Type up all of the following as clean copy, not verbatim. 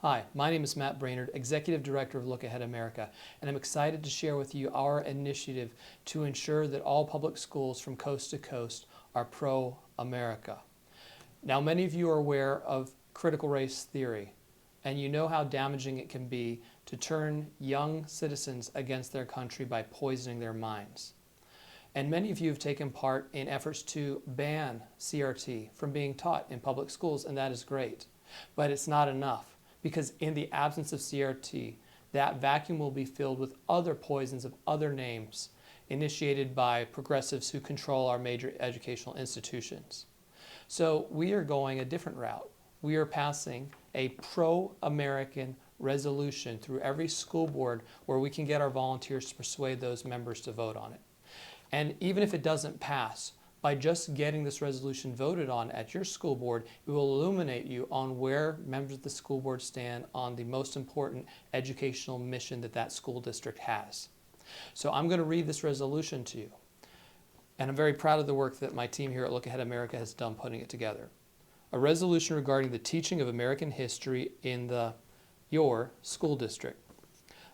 Hi, my name is Matt Brainerd, Executive Director of Look Ahead America, and I'm excited to share with you our initiative to ensure that all public schools from coast to coast are pro-America. Now, many of you are aware of critical race theory, and you know how damaging it can be to turn young citizens against their country by poisoning their minds. And many of you have taken part in efforts to ban CRT from being taught in public schools, and that is great. But it's not enough, because in the absence of CRT, that vacuum will be filled with other poisons of other names initiated by progressives who control our major educational institutions. So we are going a different route. We are passing a pro-American resolution through every school board where we can get our volunteers to persuade those members to vote on it. And even if it doesn't pass, by just getting this resolution voted on at your school board, it will illuminate you on where members of the school board stand on the most important educational mission that that school district has. So I'm going to read this resolution to you. And I'm very proud of the work that my team here at Look Ahead America has done putting it together. A resolution regarding the teaching of American history in your school district.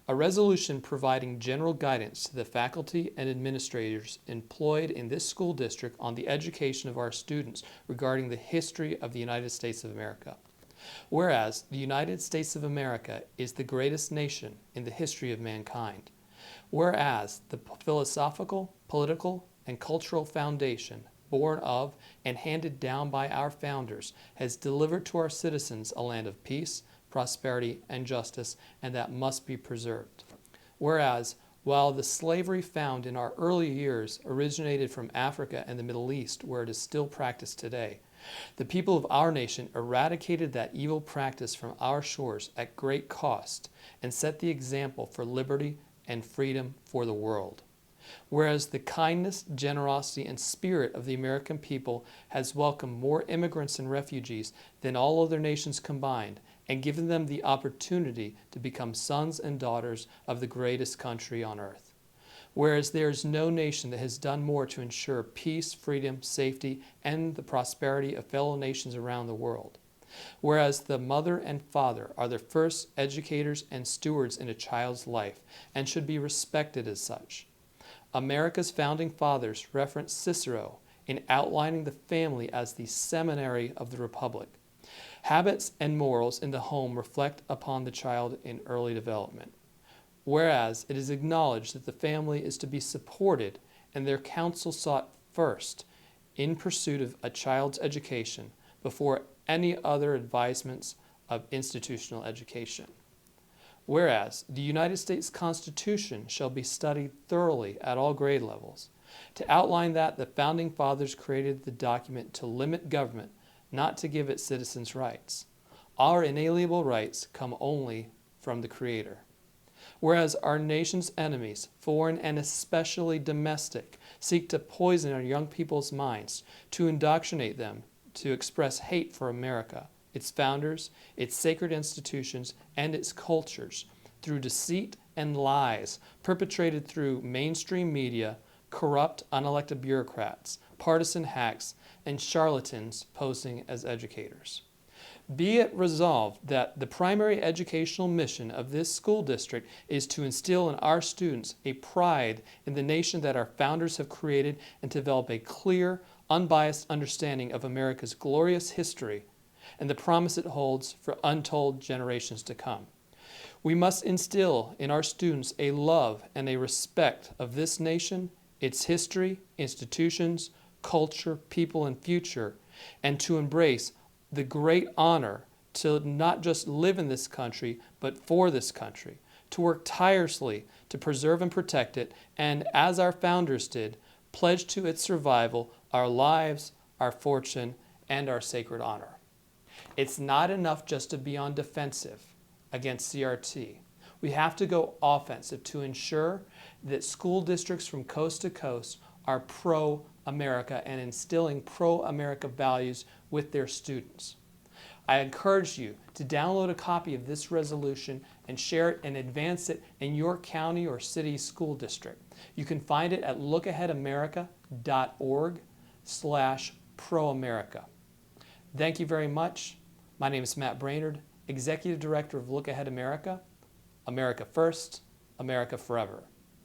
A resolution providing general guidance to the faculty and administrators employed in this school district on the education of our students regarding the history of the United States of America. Whereas the United States of America is the greatest nation in the history of mankind. Whereas the philosophical, political, and cultural foundation born of and handed down by our founders has delivered to our citizens a land of peace, prosperity, and justice, and that must be preserved. Whereas, while the slavery found in our early years originated from Africa and the Middle East, where it is still practiced today, the people of our nation eradicated that evil practice from our shores at great cost and set the example for liberty and freedom for the world. Whereas the kindness, generosity, and spirit of the American people has welcomed more immigrants and refugees than all other nations combined, and given them the opportunity to become sons and daughters of the greatest country on earth. Whereas there is no nation that has done more to ensure peace, freedom, safety, and the prosperity of fellow nations around the world. Whereas the mother and father are the first educators and stewards in a child's life and should be respected as such. America's founding fathers referenced Cicero in outlining the family as the seminary of the republic. Habits and morals in the home reflect upon the child in early development. Whereas it is acknowledged that the family is to be supported and their counsel sought first in pursuit of a child's education before any other advisements of institutional education. Whereas the United States Constitution shall be studied thoroughly at all grade levels. To outline that, the Founding Fathers created the document to limit government, not to give its citizens rights. Our inalienable rights come only from the Creator. Whereas our nation's enemies, foreign and especially domestic, seek to poison our young people's minds, to indoctrinate them, to express hate for America, its founders, its sacred institutions, and its cultures through deceit and lies perpetrated through mainstream media, corrupt, unelected bureaucrats, partisan hacks, and charlatans posing as educators. Be it resolved that the primary educational mission of this school district is to instill in our students a pride in the nation that our founders have created and to develop a clear, unbiased understanding of America's glorious history and the promise it holds for untold generations to come. We must instill in our students a love and a respect of this nation, its history, institutions, culture, people, and future, and to embrace the great honor to not just live in this country, but for this country, to work tirelessly to preserve and protect it, and as our founders did, pledge to its survival our lives, our fortune, and our sacred honor. It's not enough just to be on defensive against CRT. We have to go offensive to ensure that school districts from coast to coast are pro-America and instilling pro-America values with their students. I encourage you to download a copy of this resolution and share it and advance it in your county or city school district. You can find it at lookaheadamerica.org/pro-America. Thank you very much. My name is Matt Brainerd, Executive Director of Look Ahead America, America First, America Forever.